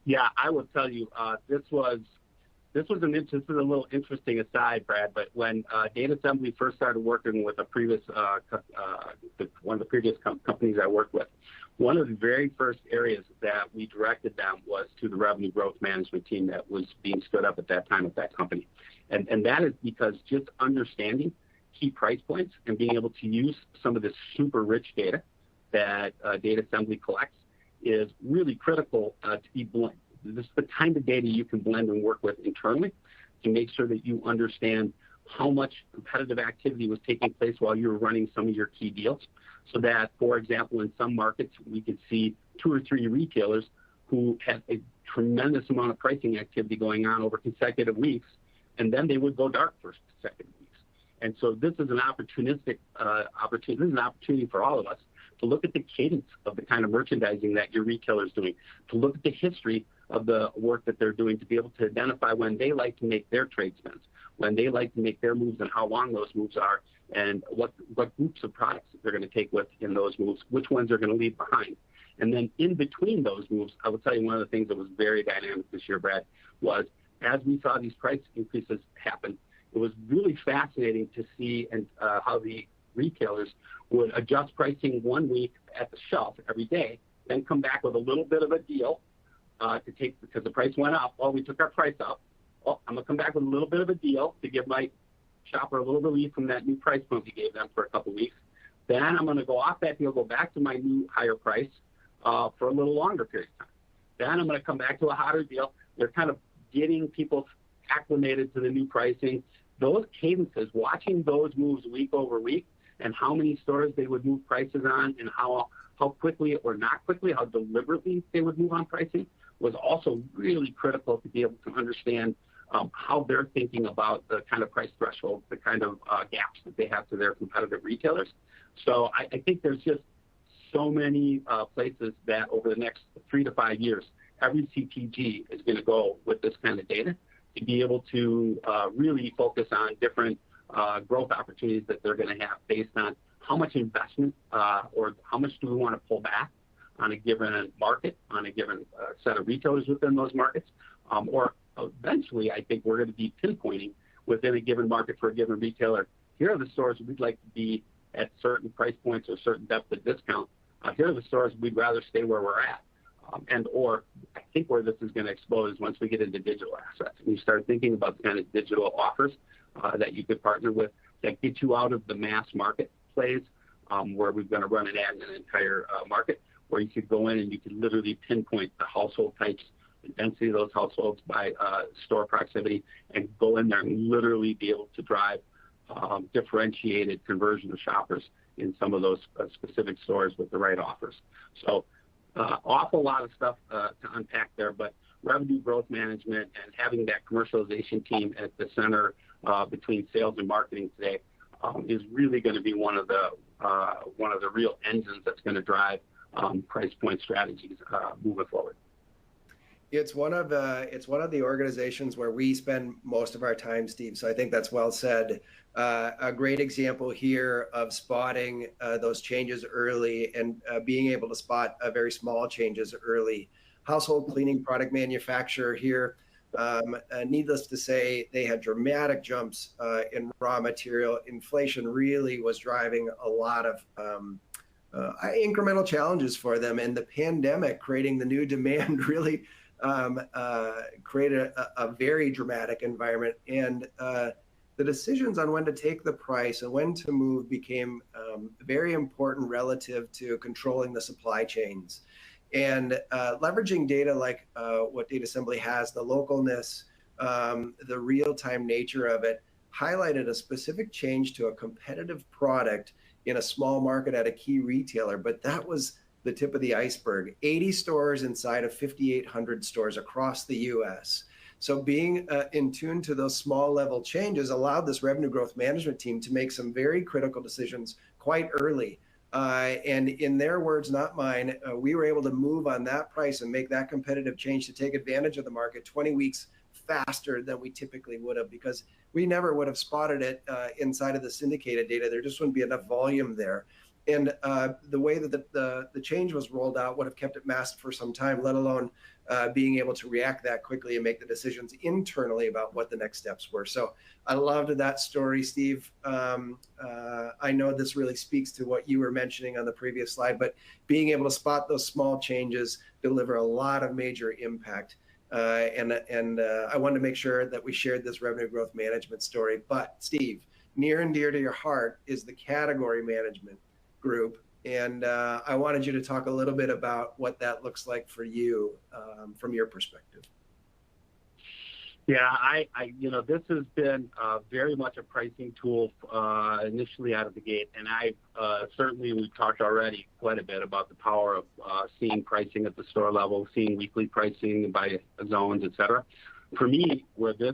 Yeah, I will tell you, this is a little interesting aside, Brad. But when Data Assembly first started working with a previous one of the previous companies I worked with, one of the very first areas that we directed them was to the revenue growth management team that was being stood up at that time at that company, and that is because just understanding key price points and being able to use some of this super rich data that Data Assembly collects is really critical to be blend. This is the kind of data you can blend and work with internally to make sure that you understand how much competitive activity was taking place while you were running some of your key deals. So that, for example, in some markets, we could see 2 or 3 retailers who had a tremendous amount of pricing activity going on over consecutive weeks, and then they would go dark for consecutive weeks. And so this is an opportunistic opportunity. This is an opportunity for all of us to look at the cadence of the kind of merchandising that your retailer is doing, to look at the history of the work that they're doing, to be able to identify when they like to make their trade spends, when they like to make their moves and how long those moves are, and what groups of products they're going to take with in those moves, which ones they're going to leave behind. And then in between those moves, I will tell you one of the things that was very dynamic this year, Brad, was as we saw these price increases happen, it was really fascinating to see how the retailers would adjust pricing 1 week at the shelf every day, then come back with a little bit of a deal to take because the price went up. Oh, we took our price up. Oh, I'm going to come back with a little bit of a deal to give my shopper a little relief from that new price point we gave them for a couple of weeks. Then I'm going to go off that deal, go back to my new higher price for a little longer period of time. Then I'm going to come back to a hotter deal. They're kind of getting people acclimated to the new pricing. Those cadences, watching those moves week over week and how many stores they would move prices on and how quickly or not quickly, how deliberately they would move on pricing was also really critical to be able to understand how they're thinking about the kind of price threshold, the kind of gaps that they have to their competitive retailers. So I think there's just so many places that over the next 3 to 5 years, every CPG is going to go with this kind of data to be able to really focus on different growth opportunities that they're going to have based on how much investment or how much do we want to pull back on a given market, on a given set of retailers within those markets, or eventually I think we're going to be pinpointing within a given market for a given retailer. Here are the stores we'd like to be at certain price points or certain depth of discount. Here are the stores we'd rather stay where we're at. Or I think where this is going to explode is once we get into digital assets and you start thinking about the kind of digital offers that you could partner with that get you out of the mass market plays where we're going to run an ad in an entire market, where you could go in and you could literally pinpoint the household types, the density of those households by store proximity, and go in there and literally be able to drive differentiated conversion of shoppers in some of those specific stores with the right offers. So awful lot of stuff to unpack there, but revenue growth management and having that commercialization team at the center between sales and marketing today is really going to be one of the real engines that's going to drive price point strategies moving forward.
It's one of the organizations where we spend most of our time, Steve. So I think that's well said. A great example here of spotting those changes early and being able to spot very small changes early. Household cleaning product manufacturer here. Needless to say, they had dramatic jumps in raw material. Inflation really was driving a lot of incremental challenges for them, and the pandemic creating the new demand really created a very dramatic environment. And the decisions on when to take the price and when to move became very important relative to controlling the supply chains. And leveraging data like what Data Assembly has, the localness, the real-time nature of it, highlighted a specific change to a competitive product in a small market at a key retailer. But that was the tip of the iceberg. 80 stores inside of 5,800 stores across the US. So being in tune to those small level changes allowed this revenue growth management team to make some very critical decisions quite early. And in their words, not mine, we were able to move on that price and make that competitive change to take advantage of the market 20 weeks faster than we typically would have, because we never would have spotted it inside of the syndicated data. There just wouldn't be enough volume there. And the way that the change was rolled out would have kept it masked for some time, let alone being able to react that quickly and make the decisions internally about what the next steps were. So I loved that story, Steve. I know this really speaks to what you were mentioning on the previous slide, but being able to spot those small changes deliver a lot of major impact. And I wanted to make sure that we shared this revenue growth management story. But Steve, near and dear to your heart is the category management group. And I wanted you to talk a little bit about what that looks like for you from your perspective.
Yeah, this has been very much a pricing tool initially out of the gate. And we've talked already quite a bit about the power of seeing pricing at the store level, seeing weekly pricing by zones, et cetera. For me, where this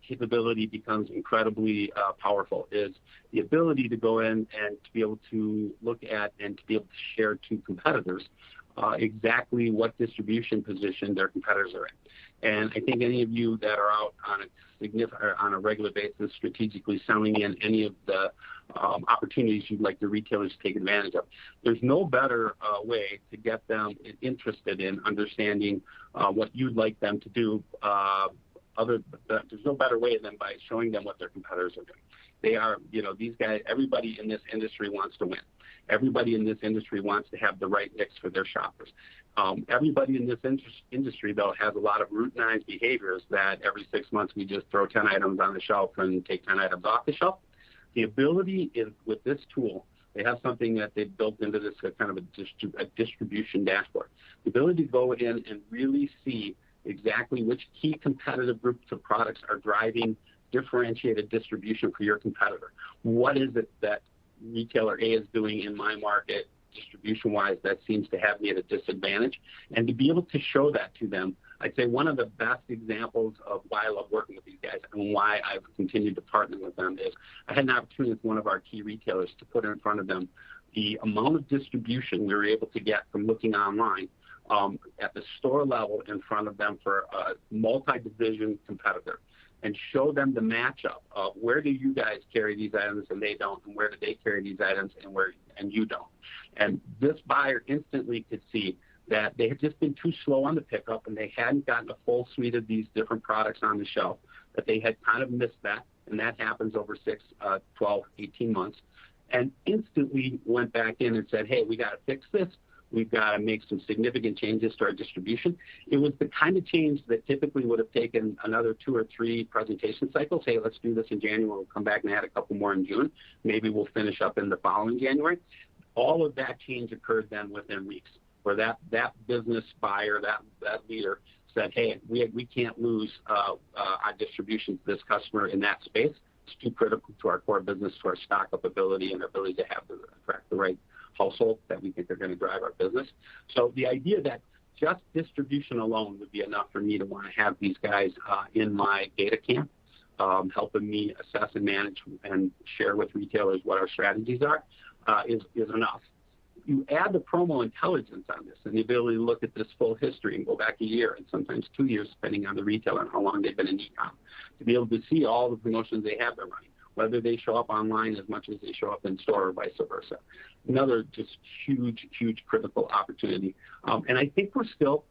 capability becomes incredibly powerful is the ability to go in and to be able to look at and to be able to share to competitors exactly what distribution position their competitors are in. And I think any of you that are out on a regular basis strategically selling in any of the opportunities you'd like the retailers to take advantage of, there's no better way to get them interested in understanding what you'd like them to do. There's no better way than by showing them what their competitors are doing. They are, these guys, everybody in this industry wants to win. Everybody in this industry wants to have the right mix for their shoppers. Everybody in this industry, though, has a lot of routinized behaviors that every 6 months we just throw 10 items on the shelf and take 10 items off the shelf. The ability is with this tool, they have something that they've built into this kind of a distribution dashboard. The ability to go in and really see exactly which key competitive groups of products are driving differentiated distribution for your competitor. What is it that retailer A is doing in my market distribution-wise that seems to have me at a disadvantage? And to be able to show that to them I'd say one of the best examples of why I love working with these guys and why I've continued to partner with them is I had an opportunity with one of our key retailers to put in front of them the amount of distribution we were able to get from looking online at the store level in front of them for a multi-division competitor, and show them the matchup of where do you guys carry these items and they don't, and where do they carry these items and you don't. And this buyer instantly could see that they had just been too slow on the pickup and they hadn't gotten a full suite of these different products on the shelf, that they had kind of missed that, and that happens over 6, 12, 18 months, and instantly went back in and said, hey, we got to fix this. We've got to make some significant changes to our distribution. It was the kind of change that typically would have taken another 2 or 3 presentation cycles. Hey, let's do this in January. We'll come back and add a couple more in June. Maybe we'll finish up in the following January. All of that change occurred then within weeks, where that business buyer, that leader said, hey, we can't lose our distribution to this customer in that space. It's too critical to our core business, to our stock-up ability and ability to attract the right household that we think are going to drive our business. So the idea that just distribution alone would be enough for me to want to have these guys in my data camp, helping me assess and manage and share with retailers what our strategies are, is enough. You add the promo intelligence on this and the ability to look at this full history and go back a year and sometimes 2 years, depending on the retailer and how long they've been in e-com, to be able to see all the promotions they have been running, whether they show up online as much as they show up in store or vice versa. Another just huge, huge critical opportunity. And I think we're still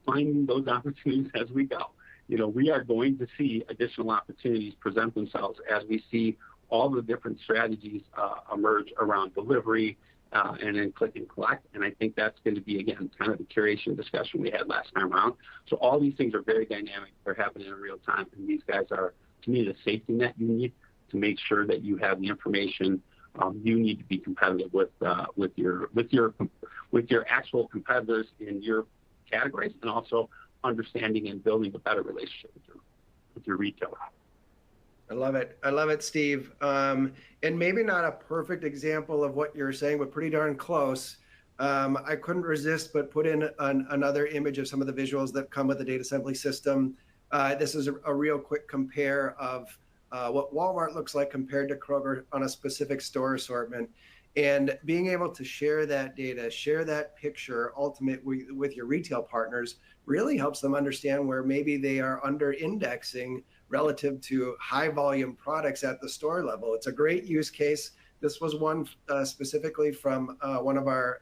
finding those opportunities as we go. We are going to see additional opportunities present themselves as we see all the different strategies emerge around delivery and then click and collect. And I think that's going to be, again, kind of the curation discussion we had last time around. So all these things are very dynamic. They're happening in real time. And these guys are, to me, the safety net you need to make sure that you have the information you need to be competitive with your actual competitors in your categories, and also understanding and building a better relationship with your retailer.
I love it, Steve. And maybe not a perfect example of what you're saying, but pretty darn close. I couldn't resist but put in another image of some of the visuals that come with the data assembly system. This is a real quick compare of what Walmart looks like compared to Kroger on a specific store assortment. And being able to share that data, share that picture ultimately with your retail partners really helps them understand where maybe they are under indexing relative to high volume products at the store level. It's a great use case. This was one specifically from one of our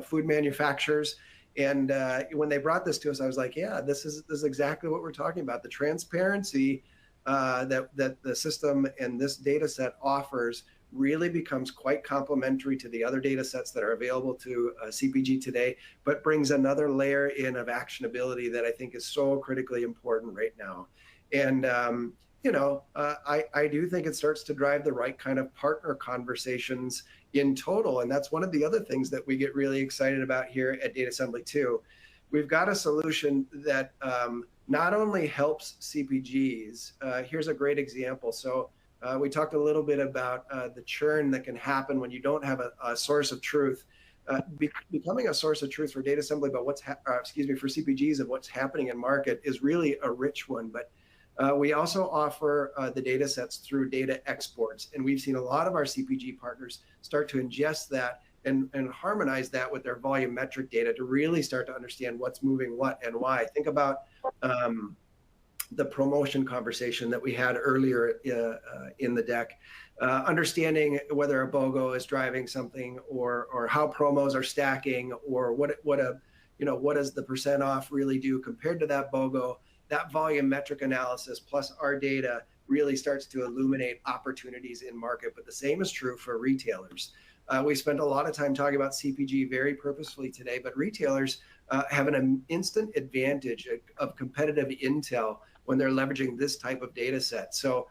food manufacturers. And when they brought this to us, I was like, yeah, this is exactly what we're talking about. The transparency that the system and this data set offers really becomes quite complementary to the other data sets that are available to CPG today, but brings another layer in of actionability that I think is so critically important right now. And, I do think it starts to drive the right kind of partner conversations in total. And that's one of the other things that we get really excited about here at Data Assembly too. We've got a solution that not only helps CPGs. Here's a great example. So we talked a little bit about the churn that can happen when you don't have a source of truth. Becoming a source of truth for data assembly, but for CPGs of what's happening in market is really a rich one. But we also offer the data sets through data exports, and we've seen a lot of our CPG partners start to ingest that and harmonize that with their volumetric data to really start to understand what's moving what and why. Think about the promotion conversation that we had earlier in the deck, understanding whether a BOGO is driving something or how promos are stacking, or what does the percent off really do compared to that BOGO. That volumetric analysis plus our data really starts to illuminate opportunities in market. But the same is true for retailers. We spent a lot of time talking about CPG very purposefully today, but retailers have an instant advantage of competitive intel when they're leveraging this type of data set. So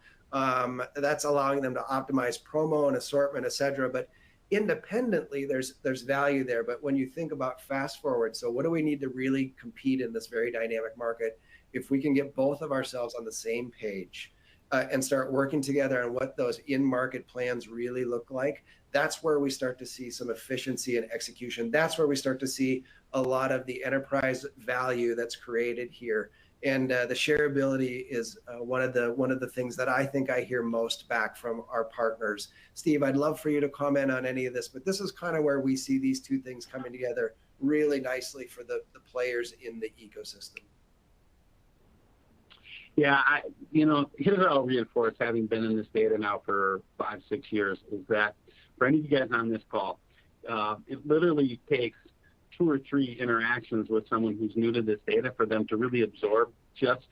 that's allowing them to optimize promo and assortment, et cetera. But independently, there's value there. But when you think about fast forward, so what do we need to really compete in this very dynamic market? If we can get both of ourselves on the same page and start working together on what those in-market plans really look like, that's where we start to see some efficiency and execution. That's where we start to see a lot of the enterprise value that's created here. And the shareability is one of the things that I think I hear most back from our partners. Steve, I'd love for you to comment on any of this, but this is kind of where we see these two things coming together really nicely for the players in the ecosystem.
Yeah, here's what I'll reinforce, having been in this data now for 5-6 years, is that for any of you guys on this call, it literally takes 2 or 3 interactions with someone who's new to this data for them to really absorb just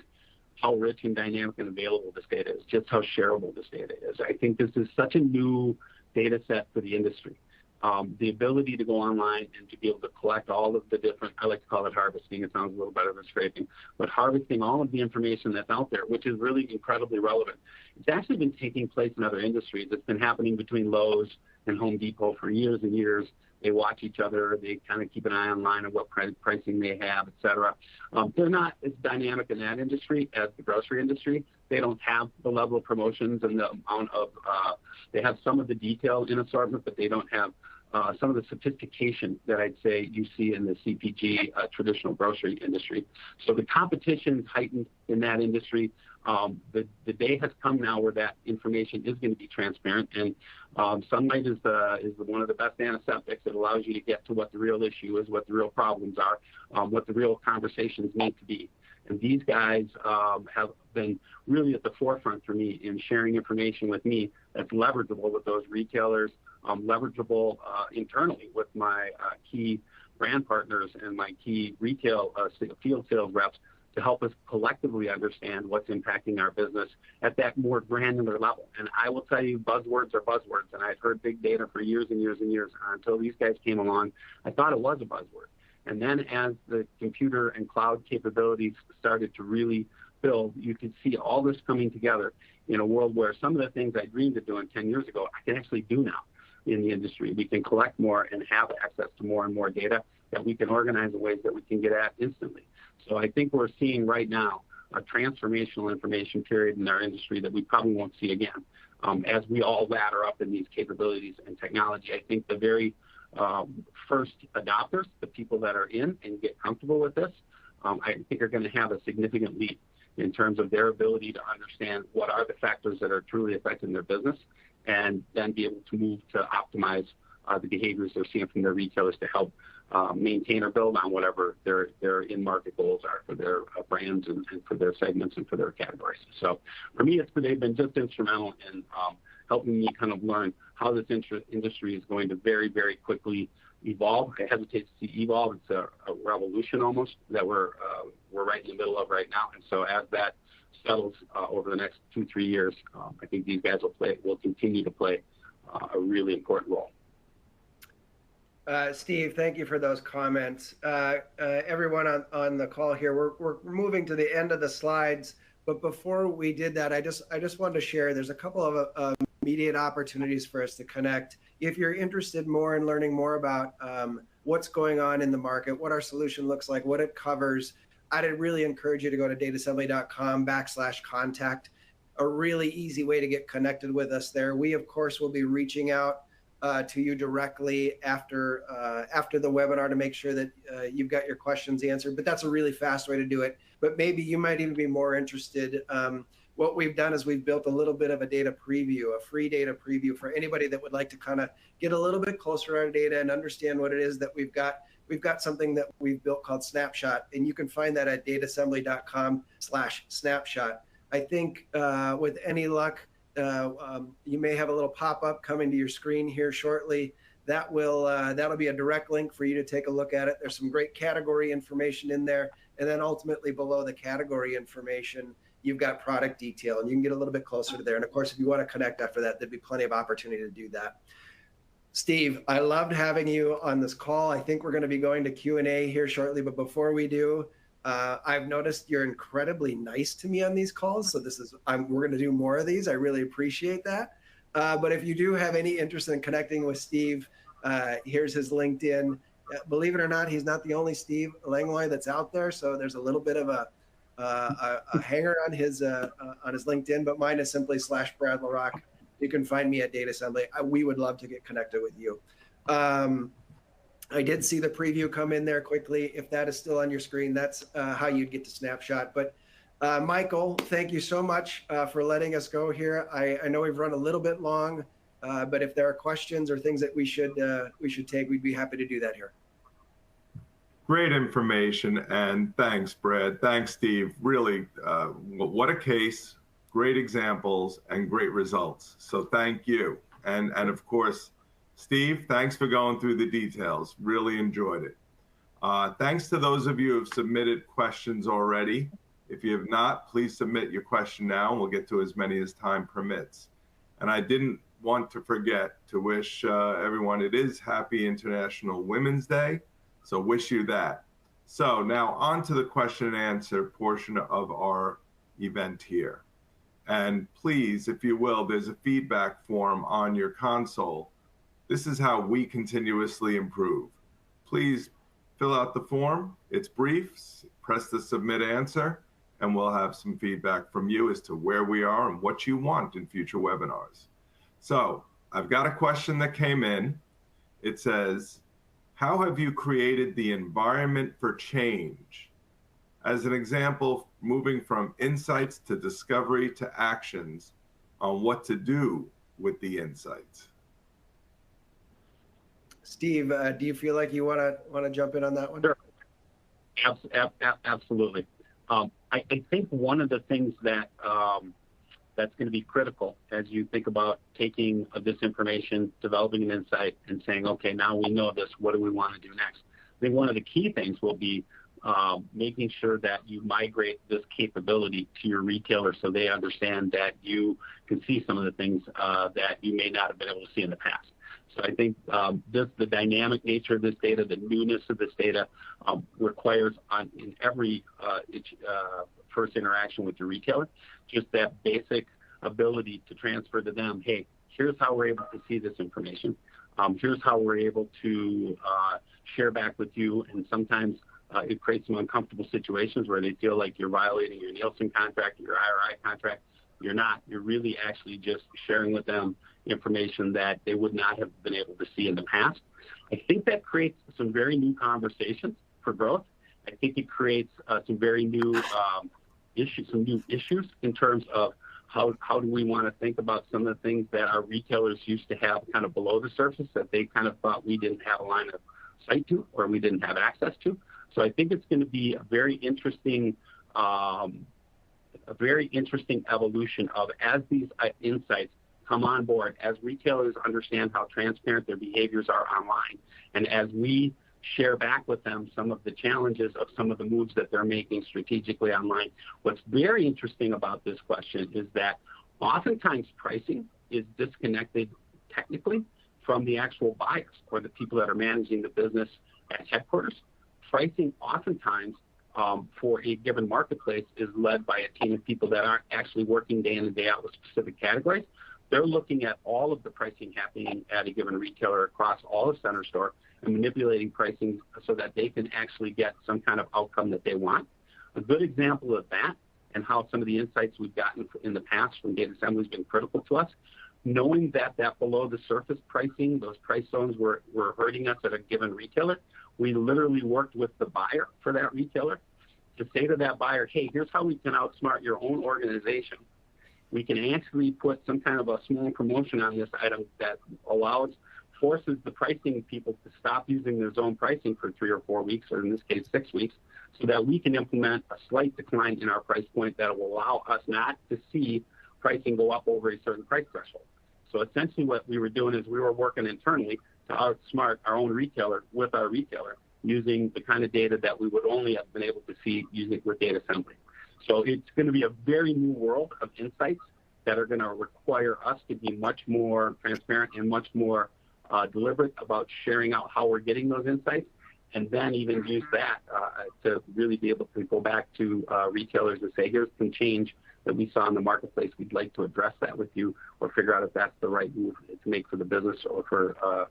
how rich and dynamic and available this data is, just how shareable this data is. I think this is such a new data set for the industry. The ability to go online and to be able to collect all of the different, I like to call it harvesting, it sounds a little better than scraping, but harvesting all of the information that's out there, which is really incredibly relevant. It's actually been taking place in other industries. It's been happening between Lowe's and Home Depot for years and years. They watch each other. They kind of keep an eye online on what pricing they have, et cetera. They're not as dynamic in that industry as the grocery industry. They don't have the level of promotions and the amount of, they have some of the detail in assortment, but they don't have some of the sophistication that I'd say you see in the CPG traditional grocery industry. So the competition's heightened in that industry. The day has come now where that information is going to be transparent, and sunlight is one of the best antiseptics. It allows you to get to what the real issue is, what the real problems are, what the real conversations need to be. And these guys have been really at the forefront for me in sharing information with me that's leverageable with those retailers, leverageable internally with my key brand partners and my key retail field sales reps to help us collectively understand what's impacting our business at that more granular level. And I will tell you, buzzwords are buzzwords, and I've heard big data for years and years and years. Until these guys came along, I thought it was a buzzword. And then as the computer and cloud capabilities started to really build, you could see all this coming together in a world where some of the things I dreamed of doing 10 years ago, I can actually do now in the industry. We can collect more and have access to more and more data that we can organize in ways that we can get at instantly. So I think we're seeing right now a transformational information period in our industry that we probably won't see again. As we all ladder up in these capabilities and technology, I think the very first adopters, the people that are in and get comfortable with this, I think are going to have a significant leap in terms of their ability to understand what are the factors that are truly affecting their business, and then be able to move to optimize the behaviors they're seeing from their retailers to help maintain or build on whatever their in-market goals are for their brands and for their segments and for their categories. So for me, they've been just instrumental in helping me kind of learn how this industry is going to very, very quickly evolve. I hesitate to see evolve. It's a revolution almost that we're right in the middle of right now. And so as that settles over the next 2-3 years, I think these guys will continue to play a really important role.
Steve, thank you for those comments. Everyone on the call here, we're moving to the end of the slides, but before we did that, I just wanted to share, there's a couple of immediate opportunities for us to connect. If you're interested more in learning more about what's going on in the market, what our solution looks like, what it covers, I'd really encourage you to go to dataassembly.com/contact. A really easy way to get connected with us there. We, of course, will be reaching out to you directly after the webinar to make sure that you've got your questions answered. But that's a really fast way to do it. But maybe you might even be more interested. What we've done is we've built a little bit of a data preview, a free data preview for anybody that would like to kind of get a little bit closer to our data and understand what it is that we've got. We've got something that we've built called Snapshot, and you can find that at dataassembly.com/snapshot. I think with any luck, you may have a little pop-up coming to your screen here shortly. That'll be a direct link for you to take a look at it. There's some great category information in there, and then ultimately below the category information, you've got product detail, and you can get a little bit closer to there. And of course, if you want to connect after that, there'd be plenty of opportunity to do that. Steve, I loved having you on this call. I think we're going to be going to Q&A here shortly, but before we do, I've noticed you're incredibly nice to me on these calls, so we're going to do more of these. I really appreciate that. But if you do have any interest in connecting with Steve, here's his LinkedIn. Believe it or not, he's not the only Steve Langlois that's out there, so there's a little bit of a a hanger on his LinkedIn, but mine is simply /Brad LaRock. You can find me at Data Assembly. We would love to get connected with you. I did see the preview come in there quickly. If that is still on your screen, that's how you'd get to snapshot. But Michael, thank you so much for letting us go here. I know we've run a little bit long, but if there are questions or things that we should take, we'd be happy to do that here.
Great information, and thanks, Brad. Thanks, Steve. Really, what a case, great examples, and great results. So thank you. And of course, Steve, thanks for going through the details. Really enjoyed it. Thanks to those of you who have submitted questions already. If you have not, please submit your question now, and we'll get to as many as time permits. And I didn't want to forget to wish everyone, it is Happy International Women's Day. So wish you that. So now on to the question and answer portion of our event here. And please, if you will, there's a feedback form on your console. This is how we continuously improve. Please fill out the form. It's brief. Press the submit answer, and we'll have some feedback from you as to where we are and what you want in future webinars. So I've got a question that came in. It says, how have you created the environment for change? As an example, moving from insights to discovery to actions on what to do with the insights.
Steve, do you feel like you want to jump in on that one?
Sure. Absolutely. I think one of the things that that's going to be critical as you think about taking this information, developing an insight, and saying, okay, now we know this, what do we want to do next? I think one of the key things will be making sure that you migrate this capability to your retailer so they understand that you can see some of the things that you may not have been able to see in the past. So I think the dynamic nature of this data, the newness of this data requires in every first interaction with your retailer, just that basic ability to transfer to them, hey, here's how we're able to see this information. Here's how we're able to share back with you. And sometimes it creates some uncomfortable situations where they feel like you're violating your Nielsen contract, your IRI contract. You're not. You're really actually just sharing with them information that they would not have been able to see in the past. I think that creates some very new conversations for growth. I think it creates some very new issues in terms of how do we want to think about some of the things that our retailers used to have kind of below the surface that they kind of thought we didn't have a line of sight to or we didn't have access to. So I think it's going to be a very interesting evolution of as these insights come on board, as retailers understand how transparent their behaviors are online, and as we share back with them some of the challenges of some of the moves that they're making strategically online. What's very interesting about this question is that oftentimes pricing is disconnected technically from the actual buyers or the people that are managing the business at headquarters. Pricing oftentimes for a given marketplace is led by a team of people that aren't actually working day in and day out with specific categories. They're looking at all of the pricing happening at a given retailer across all of Center Store and manipulating pricing so that they can actually get some kind of outcome that they want. A good example of that and how some of the insights we've gotten in the past from Data Assembly has been critical to us, knowing that below the surface pricing, those price zones were hurting us at a given retailer. We literally worked with the buyer for that retailer to say to that buyer, hey, here's how we can outsmart your own organization. We can actually put some kind of a small promotion on this item that forces the pricing people to stop using their zone pricing for 3 or 4 weeks, or in this case, 6 weeks, so that we can implement a slight decline in our price point that will allow us not to see pricing go up over a certain price threshold. So essentially what we were doing is we were working internally to outsmart our own retailer with our retailer using the kind of data that we would only have been able to see using with Data Assembly. So it's going to be a very new world of insights that are going to require us to be much more transparent and much more deliberate about sharing out how we're getting those insights, and then even use that to really be able to go back to retailers and say, here's some change that we saw in the marketplace. We'd like to address that with you or figure out if that's the right move to make for the business or for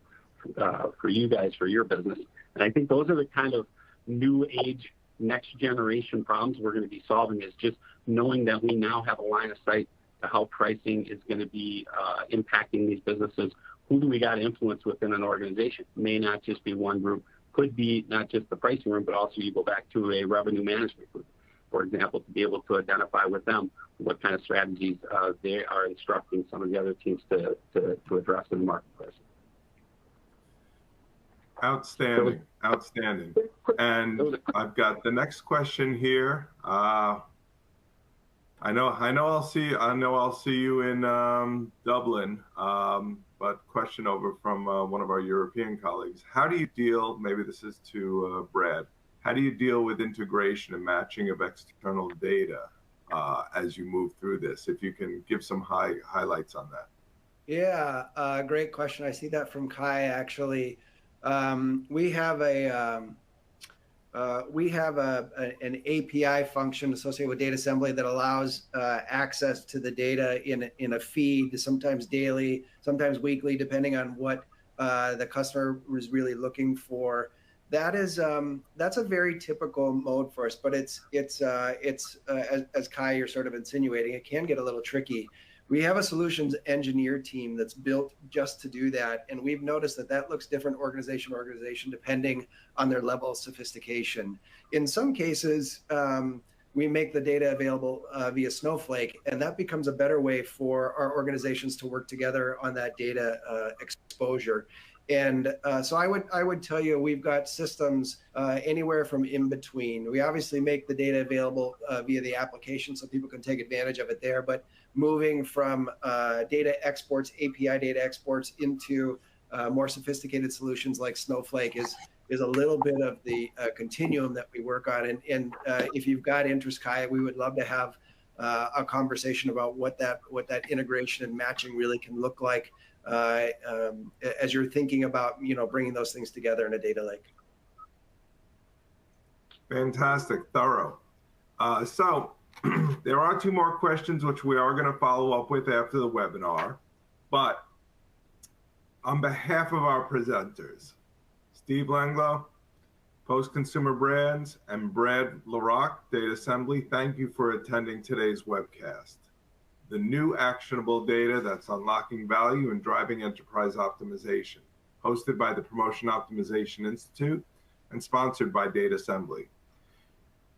you guys, for your business. And I think those are the kind of new age next generation problems we're going to be solving is just knowing that we now have a line of sight to how pricing is going to be impacting these businesses. Who do we got to influence within an organization? May not just be one group, could be not just the pricing room, but also you go back to a revenue management group, for example, to be able to identify with them what kind of strategies they are instructing some of the other teams to address in the marketplace.
Outstanding, outstanding. And I've got the next question here. I know I'll see you in Dublin. But question over from one of our European colleagues. How do you deal? Maybe this is to Brad. How do you deal with integration and matching of external data as you move through this? If you can give some highlights on that.
Yeah, great question. I see that from Kai actually. We have an API function associated with data assembly that allows access to the data in a feed, sometimes daily, sometimes weekly, depending on what the customer is really looking for. That's a very typical mode for us, but it's as Kai, you're sort of insinuating, it can get a little tricky. We have a solutions engineer team that's built just to do that. And we've noticed that looks different organization to organization, depending on their level of sophistication. In some cases, we make the data available via Snowflake, and that becomes a better way for our organizations to work together on that data exposure. And so I would tell you, we've got systems anywhere from in between. We obviously make the data available via the application so people can take advantage of it there, but moving from data exports, API data exports into more sophisticated solutions like Snowflake is a little bit of the continuum that we work on. And if you've got interest, Kai, we would love to have a conversation about what that integration and matching really can look like as you're thinking about bringing those things together in a data lake.
Fantastic, thorough. So there are two more questions which we are going to follow up with after the webinar, but on behalf of our presenters, Steve Langlow, Post Consumer Brands, and Brad LaRocque, Data Assembly, thank you for attending today's webcast. The new actionable data that's unlocking value and driving enterprise optimization, hosted by the Promotion Optimization Institute and sponsored by Data Assembly.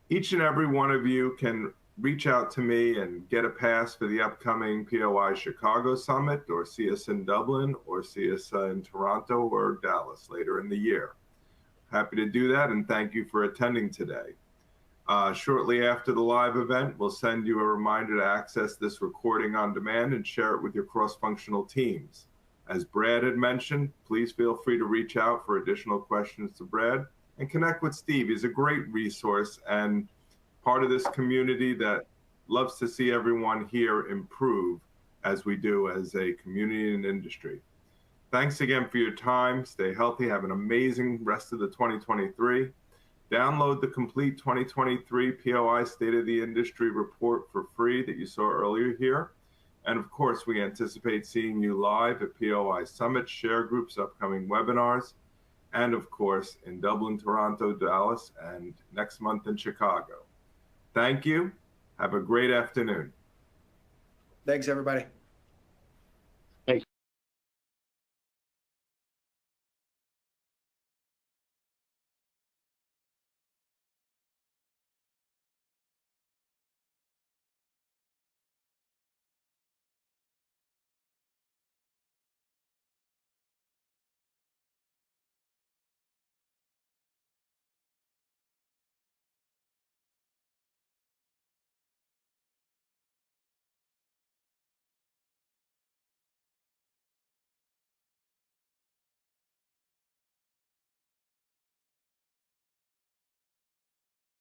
Each and every one of you can reach out to me and get a pass for the upcoming POI Chicago Summit, or see us in Dublin, or see us in Toronto or Dallas later in the year. Happy to do that, and thank you for attending today. Shortly after the live event, we'll send you a reminder to access this recording on demand and share it with your cross-functional teams. As Brad had mentioned, please feel free to reach out for additional questions to Brad and connect with Steve. He's a great resource and part of this community that loves to see everyone here improve as we do as a community and industry. Thanks again for your time. Stay healthy. Have an amazing rest of the 2023. Download the complete 2023 POI State of the Industry report for free that you saw earlier here. And of course, we anticipate seeing you live at POI Summit, Share Groups, upcoming webinars, and of course in Dublin, Toronto, Dallas, and next month in Chicago. Thank you. Have a great afternoon.
Thanks, everybody.